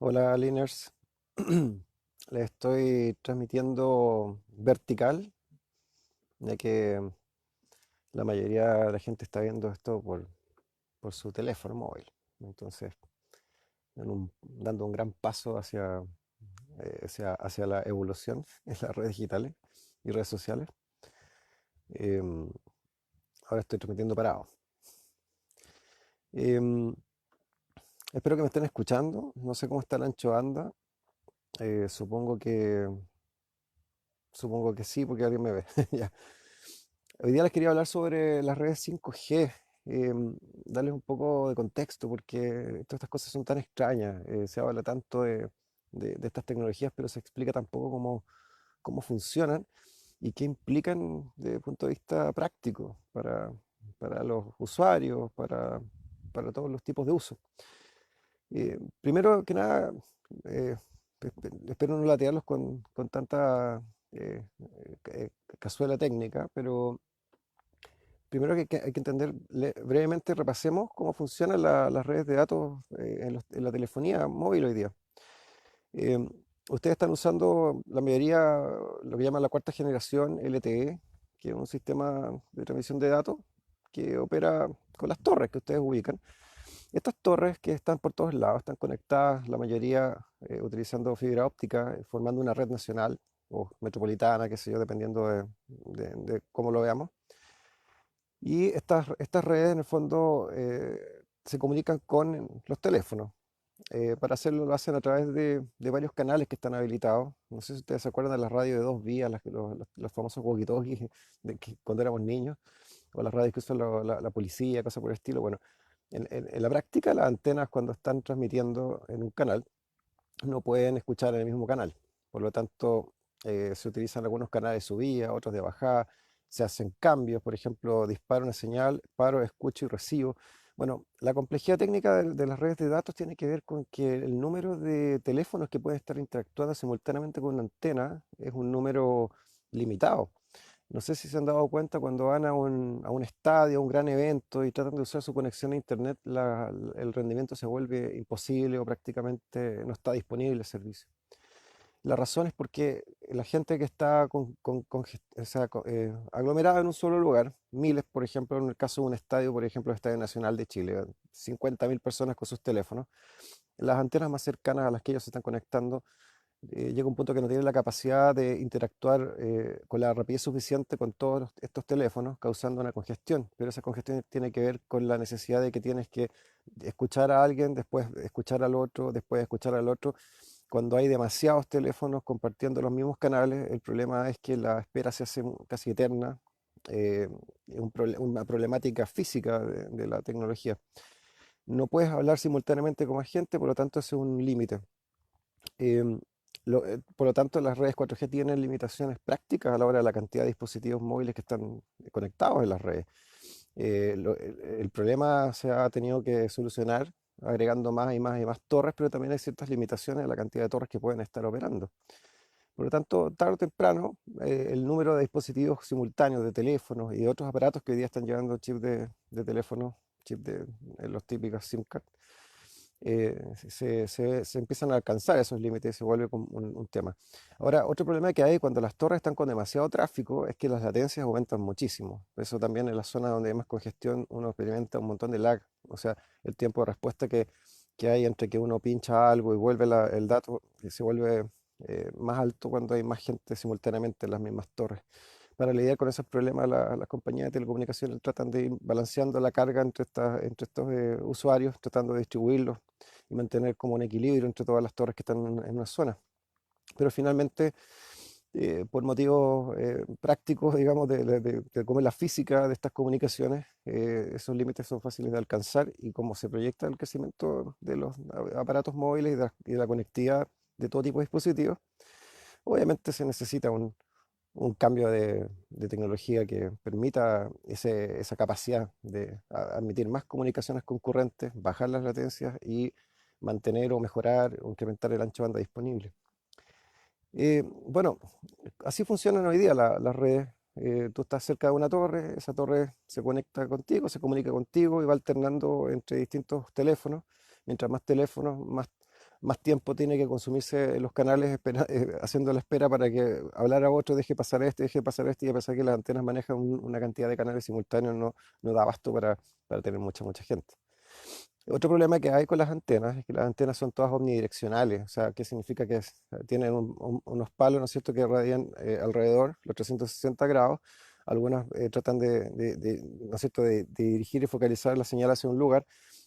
Hola, Liners. Les estoy transmitiendo vertical, ya que la mayoría de la gente está viendo esto por su teléfono móvil. Entonces, dando un gran paso hacia la evolución en las redes digitales y redes sociales. Em, Ahora estoy transmitiendo parado. Em, Espero que me estén escuchando. No sé cómo está el ancho banda. Eh, supongo que, supongo que sí, porque alguien me ve. Ya. Hoy día les quería hablar sobre las redes 5G, darles un poco de contexto porque todas estas cosas son tan extrañas. Se habla tanto de estas tecnologías, pero se explica tampoco cómo funcionan y qué implican desde el punto de vista práctico para los usuarios, para todos los tipos de uso. Primero que nada, eh, espero no latearlos con tanta cazuela técnica, pero primero que hay que entender, brevemente repasemos cómo funcionan las redes de datos en la telefonía móvil hoy día. Eh, Ustedes están usando la mayoría lo que llaman la cuarta generación LTE, que es un sistema de transmisión de datos que opera con las torres que ustedes ubican. Estas torres que están por todos lados, están conectadas, la mayoría utilizando fibra óptica, formando una red nacional o metropolitana, qué sé yo, dependiendo de cómo lo veamos. Y estas redes en el fondo se comunican con los teléfonos. Para hacerlo lo hacen a través de varios canales que están habilitados. No sé si ustedes se acuerdan de las radios de dos vías, los famosos walkie-talkies cuando éramos niños, o las radios que usa la policía, cosas por el estilo. Bueno, en la práctica las antenas cuando están transmitiendo en un canal no pueden escuchar en el mismo canal. Por lo tanto, se utilizan algunos canales de subida, otros de bajada, se hacen cambios, por ejemplo, disparo una señal, paro, escucho y recibo. Bueno, la complejidad técnica de las redes de datos tiene que ver con que el número de teléfonos que pueden estar interactuando simultáneamente con una antena es un número limitado. No sé si se han dado cuenta cuando van a un estadio, a un gran evento y tratan de usar su conexión a internet, el rendimiento se vuelve imposible o prácticamente no está disponible el servicio. La razón es porque la gente que está o sea, aglomerada en un solo lugar, miles, por ejemplo, en el caso de un estadio, por ejemplo, el Estadio Nacional de Chile, 50.000 personas con sus teléfonos, las antenas más cercanas a las que ellos se están conectando llega un punto que no tiene la capacidad de interactuar con la rapidez suficiente con todos estos teléfonos, causando una congestión. Pero esa congestión tiene que ver con la necesidad de que tienes que escuchar a alguien, después escuchar al otro, después escuchar al otro. Cuando hay demasiados teléfonos compartiendo los mismos canales, el problema es que la espera se hace casi eterna. Es una problemática física de la tecnología. No puedes hablar simultáneamente con más gente, por lo tanto, ese es un límite. Em, por lo tanto, las redes 4G tienen limitaciones prácticas a la hora de la cantidad de dispositivos móviles que están conectados en las redes. El problema se ha tenido que solucionar agregando más y más y más torres, pero también hay ciertas limitaciones a la cantidad de torres que pueden estar operando. Por lo tanto, tarde o temprano, el número de dispositivos simultáneos de teléfonos y de otros aparatos que hoy día están llevando chip de teléfono, chip de los típicos SIM card, se empiezan a alcanzar esos límites y se vuelve como un tema. Ahora, otro problema que hay cuando las torres están con demasiado tráfico es que las latencias aumentan muchísimo. Por eso también en la zona donde hay más congestión uno experimenta un montón de lag, o sea, el tiempo de respuesta que hay entre que uno pincha algo y vuelve el dato, se vuelve más alto cuando hay más gente simultáneamente en las mismas torres. Para lidiar con esos problemas, las compañías de telecomunicaciones tratan de ir balanceando la carga entre estos usuarios, tratando de distribuirlos y mantener como un equilibrio entre todas las torres que están en una zona. Pero finalmente, por motivos prácticos, digamos, de cómo es la física de estas comunicaciones, esos límites son fáciles de alcanzar y como se proyecta el crecimiento de los aparatos móviles y de la conectividad de todo tipo de dispositivos, obviamente se necesita un cambio de tecnología que permita esa capacidad de admitir más comunicaciones concurrentes, bajar las latencias y mantener o mejorar o incrementar el ancho de banda disponible. Bueno, así funcionan hoy día las redes. Tú estás cerca de una torre, esa torre se conecta contigo, se comunica contigo y va alternando entre distintos teléfonos. Mientras más teléfonos, más tiempo tiene que consumirse en los canales haciendo la espera para que hablar a otro, deje pasar este, y a pesar que las antenas manejan una cantidad de canales simultáneos, no da abasto para tener mucha gente. Otro problema que hay con las antenas es que las antenas son todas omnidireccionales, o sea, ¿qué significa? Que tienen unos palos, ¿no es cierto?, que radian alrededor los 360 grados. Algunas tratan ¿no es cierto?, de dirigir y focalizar la señal hacia un lugar,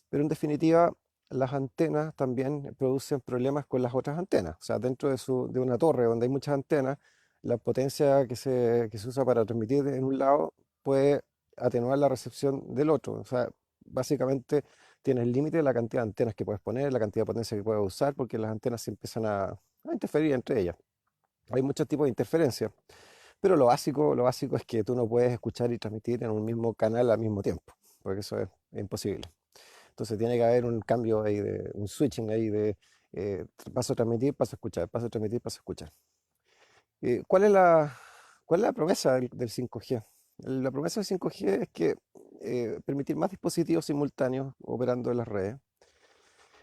pero en definitiva las antenas también producen problemas con las otras antenas. O sea, dentro de una torre donde hay muchas antenas, la potencia que se usa para transmitir en un lado puede atenuar la recepción del otro. O sea, básicamente tienes el límite de la cantidad de antenas que puedes poner, la cantidad de potencia que puedes usar, porque las antenas se empiezan a interferir entre ellas. Hay muchos tipos de interferencia, pero lo básico es que tú no puedes escuchar y transmitir en un mismo canal al mismo tiempo, porque eso es imposible. Entonces tiene que haber un cambio ahí, un switching ahí de paso a transmitir, paso a escuchar, paso a transmitir, paso a escuchar. Eh, ¿cuál es la, ¿Cuál es la promesa del 5G? La promesa del 5G es que permitir más dispositivos simultáneos operando en las redes,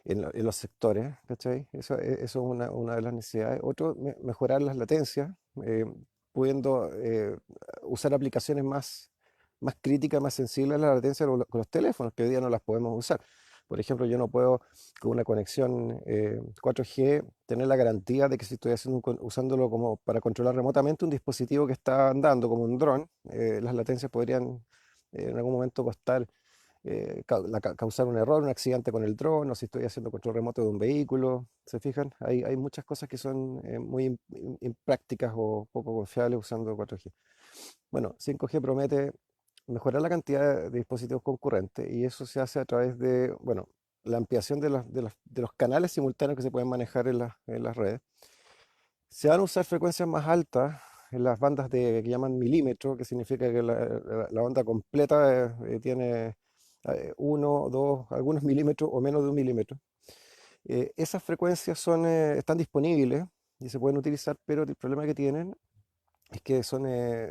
en los sectores, ¿cachai? Eso es una de las necesidades. Otro, mejorar las latencias, eh, pudiendo usar aplicaciones más críticas, más sensibles a la latencia con los teléfonos, que hoy día no las podemos usar. Por ejemplo, yo no puedo con una conexión 4G tener la garantía de que si estoy usándolo como para controlar remotamente un dispositivo que está andando como un dron, las latencias podrían en algún momento costar causar un error, un accidente con el dron, o si estoy haciendo control remoto de un vehículo. ¿Se fijan? Hay muchas cosas que son muy imprácticas o poco confiables usando 4G. Bueno, 5G promete mejorar la cantidad de dispositivos concurrentes, y eso se hace a través de, bueno, la ampliación de los canales simultáneos que se pueden manejar en las redes. Se van a usar frecuencias más altas en las bandas que llaman milímetro, que significa que la onda completa tiene uno, dos, algunos milímetros o menos de un milímetro. Esas frecuencias están disponibles y se pueden utilizar, pero el problema que tienen es que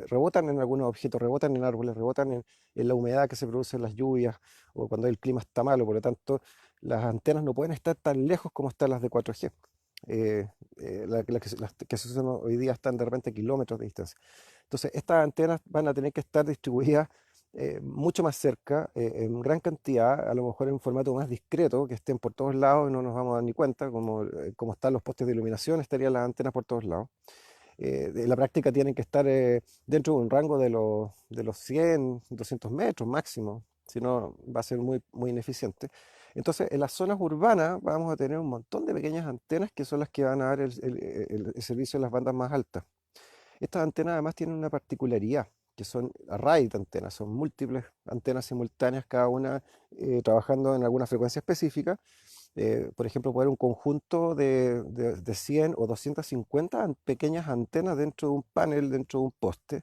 rebotan en algunos objetos, rebotan en árboles, rebotan en la humedad que se produce en las lluvias o cuando el clima está malo. Por lo tanto, las antenas no pueden estar tan lejos como están las de 4G. Las que se usan hoy día están de repente a kilómetros de distancia. Entonces, estas antenas van a tener que estar distribuidas mucho más cerca, en gran cantidad, a lo mejor en un formato más discreto, que estén por todos lados y no nos vamos a dar ni cuenta, como están los postes de iluminación, estarían las antenas por todos lados. En la práctica tienen que estar dentro de un rango de los 100, 200 metros máximo, si no va a ser muy ineficiente. Entonces, en las zonas urbanas vamos a tener un montón de pequeñas antenas que son las que van a dar el servicio en las bandas más altas. Estas antenas además tienen una particularidad, que son array de antenas, son múltiples antenas simultáneas, cada una trabajando en alguna frecuencia específica. Por ejemplo, poner un conjunto de 100 o 250 pequeñas antenas dentro de un panel, dentro de un poste,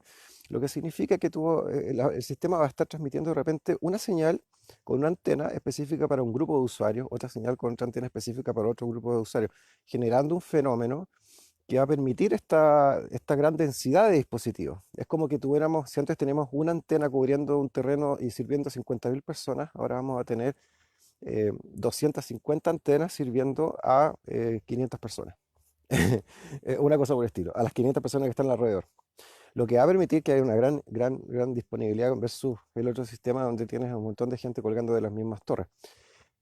lo que significa que el sistema va a estar transmitiendo de repente una señal con una antena específica para un grupo de usuarios, otra señal con otra antena específica para otro grupo de usuarios, generando un fenómeno que va a permitir esta gran densidad de dispositivos. Es como que tuviéramos, si antes teníamos una antena cubriendo un terreno y sirviendo a 50.000 personas, ahora vamos a tener 250 antenas sirviendo a 500 personas. Una cosa por el estilo, a las 500 personas que están alrededor. Lo que va a permitir que haya una gran disponibilidad versus el otro sistema donde tienes un montón de gente colgando de las mismas torres.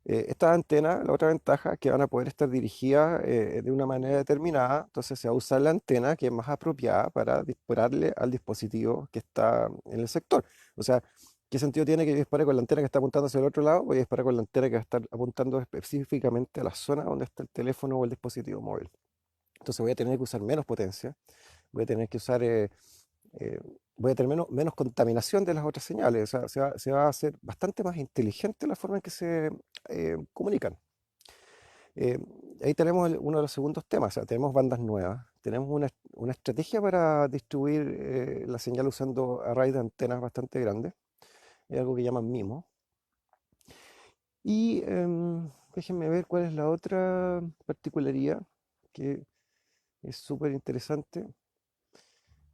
Estas antenas, la otra ventaja es que van a poder estar dirigidas de una manera determinada, entonces se va a usar la antena que es más apropiada para dispararle al dispositivo que está en el sector. O sea, ¿qué sentido tiene que yo dispare con la antena que está apuntando hacia el otro lado? Voy a disparar con la antena que va a estar apuntando específicamente a la zona donde está el teléfono o el dispositivo móvil. Entonces voy a tener que usar menos potencia, voy a tener que usar eh, voy a tener menos contaminación de las otras señales. O sea, se va a hacer bastante más inteligente la forma en que se comunican. Eh, Ahí tenemos uno de los segundos temas. O sea, tenemos bandas nuevas, tenemos una estrategia para distribuir la señal usando arrays de antenas bastante grandes, es algo que llaman MIMO. Y déjenme ver cuál es la otra particularidad que es súper interesante.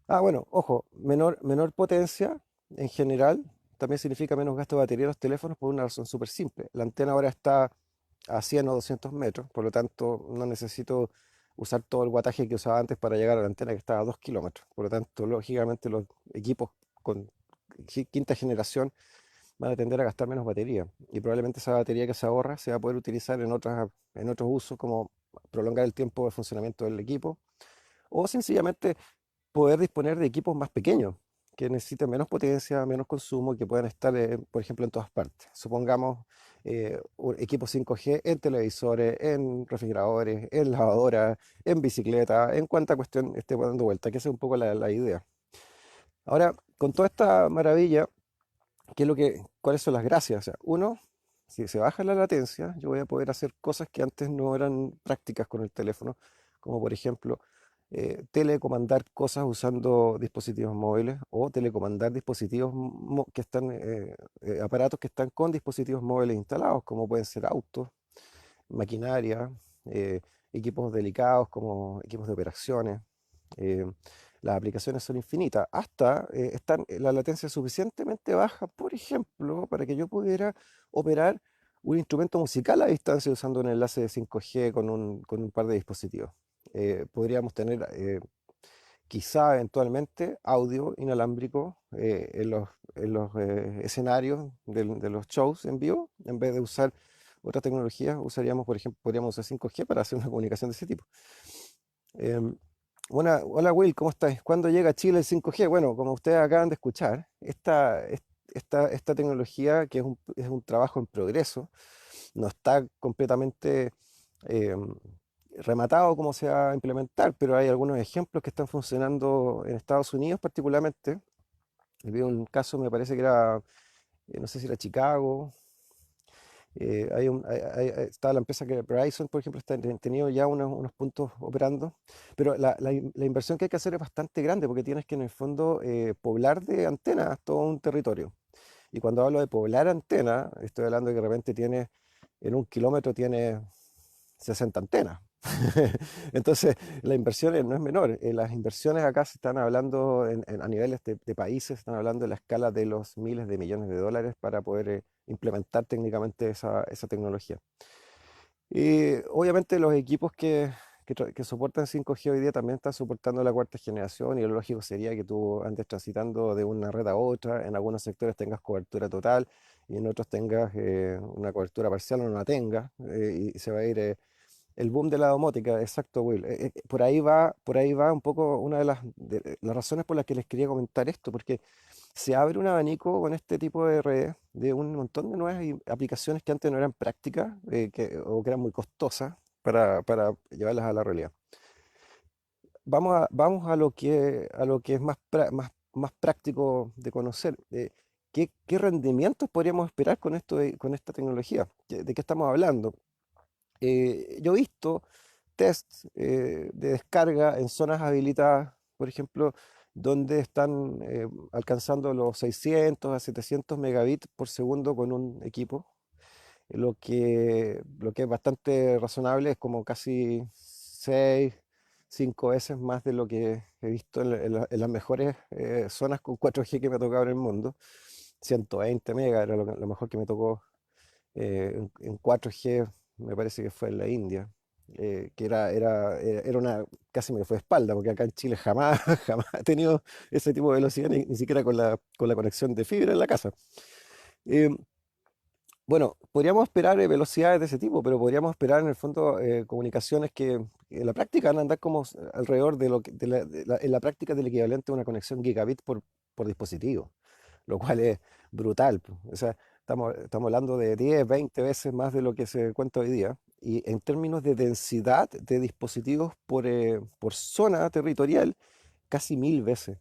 Ah, bueno, ojo, menor potencia en general también significa menos gasto de batería en los teléfonos por una razón súper simple. La antena ahora está a 100 o 200 metros, por lo tanto no necesito usar todo el guataje que usaba antes para llegar a la antena que estaba a 2 kilómetros. Por lo tanto, lógicamente los equipos con quinta generación van a tender a gastar menos batería y probablemente esa batería que se ahorra se va a poder utilizar en otros usos como prolongar el tiempo de funcionamiento del equipo o sencillamente poder disponer de equipos más pequeños que necesiten menos potencia, menos consumo, que puedan estar, por ejemplo, en todas partes. Supongamos equipos 5G en televisores, en refrigeradores, en lavadoras, en bicicleta, en cuanta cuestión esté dando vuelta, que esa es un poco la idea. Ahora, con toda esta maravilla, ¿cuáles son las gracias? O sea, uno, si se baja la latencia, yo voy a poder hacer cosas que antes no eran prácticas con el teléfono, como por ejemplo telecomandar cosas usando dispositivos móviles o telecomandar aparatos que están con dispositivos móviles instalados, como pueden ser autos, maquinaria, eh, equipos delicados como equipos de operaciones. eh, las aplicaciones son infinitas, hasta la latencia suficientemente baja, por ejemplo, para que yo pudiera operar un instrumento musical a distancia usando un enlace de 5G con un par de dispositivos. Podríamos tener quizá eventualmente audio inalámbrico en los escenarios de los shows en vivo, en vez de usar otras tecnologías, usaríamos, por ejemplo, podríamos usar 5G para hacer una comunicación de ese tipo. Em, Hola Will, ¿cómo estás? ¿Cuándo llega a Chile el 5G? Bueno, como ustedes acaban de escuchar, esta tecnología, que es un trabajo en progreso, no está completamente em, rematado cómo se va a implementar, pero hay algunos ejemplos que están funcionando en Estados Unidos particularmente. Vi un caso, me parece que era, no sé si era Chicago. Está la empresa que Verizon, por ejemplo, está tenido ya unos puntos operando, pero la inversión que hay que hacer es bastante grande porque tienes que en el fondo poblar de antenas todo un territorio. Y cuando hablo de poblar antenas, estoy hablando de que de repente en un kilómetro tiene 60 antenas. Entonces, la inversión no es menor. Las inversiones acá se están hablando a niveles de países, están hablando de la escala de los miles de millones de dólares para poder implementar técnicamente esa tecnología. Y obviamente los equipos que soportan 5G hoy día también están soportando la cuarta generación y lo lógico sería que tú andes transitando de una red a otra, en algunos sectores tengas cobertura total y en otros tengas una cobertura parcial o no la tengas y se va a ir el boom de la domótica, exacto, Will. Por ahí va un poco una de las razones por las que les quería comentar esto, porque se abre un abanico con este tipo de redes de un montón de nuevas aplicaciones que antes no eran prácticas o que eran muy costosas para llevarlas a la realidad. Vamos a lo que es más práctico de conocer. ¿Qué rendimientos podríamos esperar con con esta tecnología? ¿De qué estamos hablando? Yo he visto tests de descarga en zonas habilitadas, por ejemplo, donde están alcanzando los 600 a 700 megabits por segundo con un equipo, lo que es bastante razonable, es como casi 6 5 veces más de lo que he visto en las mejores zonas con 4G que me ha tocado en el mundo. 120 megas era lo mejor que me tocó en 4G, me parece que fue en la India, que era una, casi me fue de espalda, porque acá en Chile jamás, jamás he tenido ese tipo de velocidad, ni siquiera con la conexión de fibra en la casa. Eh, bueno, podríamos esperar velocidades de ese tipo, pero podríamos esperar en el fondo comunicaciones que en la práctica van a andar como alrededor de lo que, en la práctica del equivalente a una conexión gigabit por dispositivo, lo cual es brutal, po. O sea, estamos hablando de 10, 20 veces más de lo que se cuenta hoy día. Y en términos de densidad de dispositivos por zona territorial, casi 1000 veces.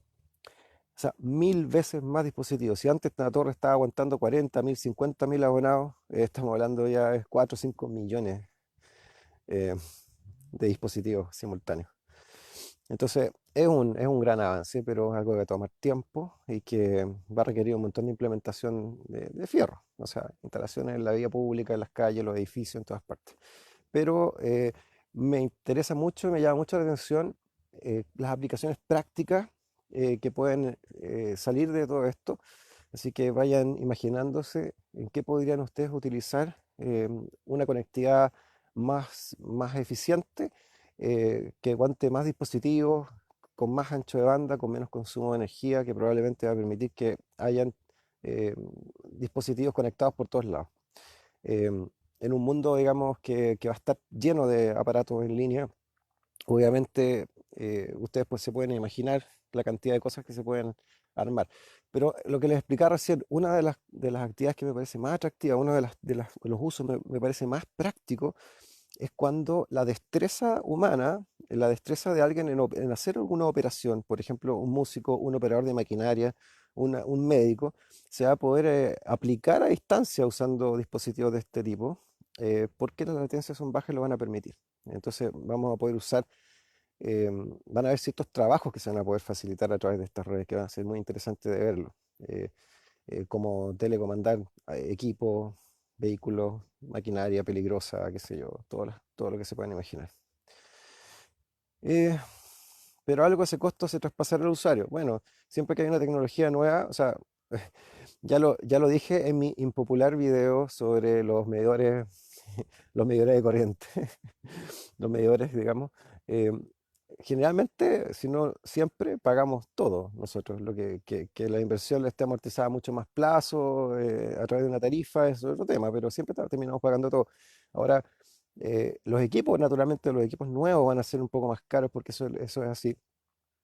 O sea, 1000 veces más dispositivos. Si antes la torre estaba aguantando 40.000, 50.000 abonados, estamos hablando ya de 4 o 5 millones eh, de dispositivos simultáneos. Entonces, es un gran avance, pero es algo que va a tomar tiempo y que va a requerir un montón de implementación de fierro, o sea, instalaciones en la vía pública, en las calles, los edificios, en todas partes. Pero me interesa mucho, me llama mucho la atención las aplicaciones prácticas que pueden salir de todo esto. Así que vayan imaginándose en qué podrían ustedes utilizar una conectividad conectividad más eficiente, que aguante más dispositivos, con más ancho de banda, con menos consumo de energía, que probablemente va a permitir que hayan eh, dispositivos conectados por todos lados. Em, en un mundo, digamos, que va a estar lleno de aparatos en línea, obviamente ustedes pues se pueden imaginar la cantidad de cosas que se pueden armar. Pero lo que les explicaba recién, una de las actividades que me parece más atractiva, uno de los usos me parece más práctico, es cuando la destreza humana, la destreza de alguien en hacer alguna operación, por ejemplo, un músico, un operador de maquinaria, un médico, se va a poder aplicar a distancia usando dispositivos de este tipo, porque las latencias son bajas y lo van a permitir. Entonces vamos a poder usar, van a haber ciertos trabajos que se van a poder facilitar a través de estas redes, que van a ser muy interesantes de verlo. Eh, como telecomandar equipos, vehículos, maquinaria peligrosa, qué sé yo, todo lo que se puedan imaginar. Eh, pero algo de ese costo se traspasará al usuario. Bueno, siempre que hay una tecnología nueva, o sea, ya lo dije en mi impopular video sobre los medidores de corriente, los medidores, digamos. eh, Generalmente, si no siempre, pagamos todo nosotros. Que la inversión esté amortizada a mucho más plazo, a través de una tarifa, es otro tema, pero siempre terminamos pagando todo. Ahora, los equipos, naturalmente, los equipos nuevos van a ser un poco más caros porque eso es así.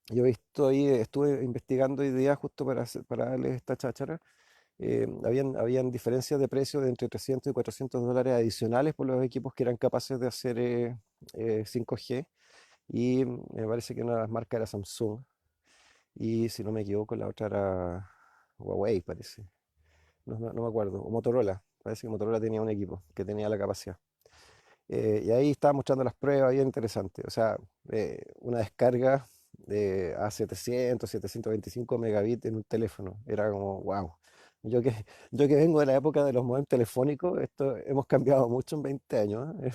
Yo estuve investigando hoy día justo para darles esta cháchara. Habían diferencias de precio de entre 300 y $400 adicionales por los equipos que eran capaces de hacer 5G. Y me parece que una de las marcas era Samsung. Y si no me equivoco, la otra era Huawei, parece. No me acuerdo. O Motorola. Parece que Motorola tenía un equipo que tenía la capacidad. Y ahí estaba mostrando las pruebas, bien interesante. O sea, una descarga a 725 megabits en un teléfono. Era como, wow. Yo que, yo que vengo de la época de los modems telefónicos, hemos cambiado mucho en 20 años. ¿Eh?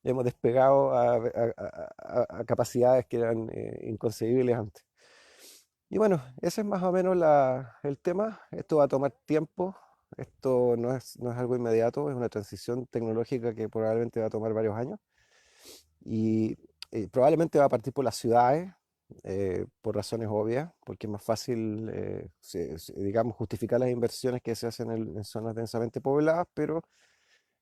Hemos despegado a capacidades que eran inconcebibles antes. Y bueno, ese es más o menos el tema. Esto va a tomar tiempo. Esto no es algo inmediato, es una transición tecnológica que probablemente va a tomar varios años. Y probablemente va a partir por las ciudades, por razones obvias, porque es más fácil, digamos, justificar las inversiones que se hacen en zonas densamente pobladas, pero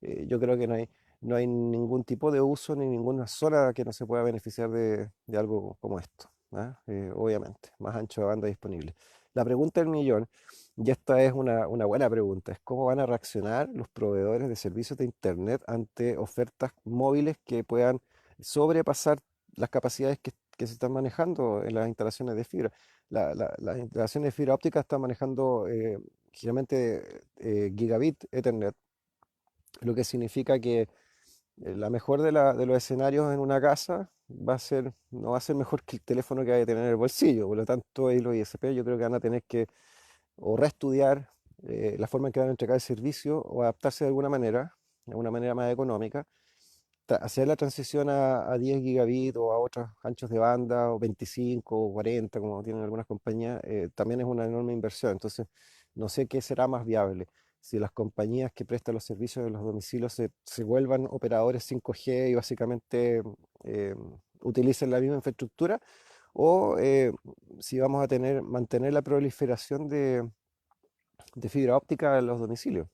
yo creo que no hay ningún tipo de uso ni ninguna zona que no se pueda beneficiar de algo como esto, ¿ah? Obviamente, más ancho de banda disponible. La pregunta del millón, y esta es una buena pregunta, es cómo van a reaccionar los proveedores de servicios de Internet ante ofertas móviles que puedan sobrepasar las capacidades que se están manejando en las instalaciones de fibra. Las instalaciones de fibra óptica están manejando generalmente gigabit Ethernet, lo que significa que la mejor de los escenarios en una casa no va a ser mejor que el teléfono que vaya a tener en el bolsillo. Por lo tanto, ahí los ISP yo creo que van a tener que o reestudiar la forma en que van a entregar el servicio o adaptarse de alguna manera más económica, hacer la transición a 10 gigabits o a otros anchos de banda o 25 o 40 como tienen algunas compañías, también es una enorme inversión. Entonces, no sé qué será más viable. Si las compañías que prestan los servicios de los domicilios se vuelvan operadores 5G y básicamente eh, utilicen la misma infraestructura, o si vamos a mantener la proliferación de fibra óptica en los domicilios.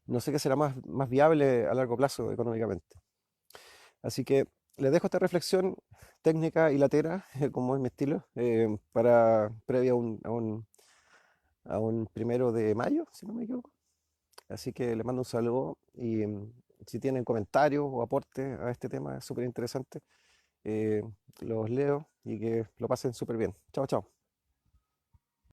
No sé qué será más viable a largo plazo económicamente. Así que les dejo esta reflexión técnica y latera, como es mi estilo, previa a un 1 de mayo, si no me equivoco. Así que les mando un saludo y si tienen comentarios o aportes a este tema, es súper interesante, los leo y que lo pasen súper bien. Chao, chao.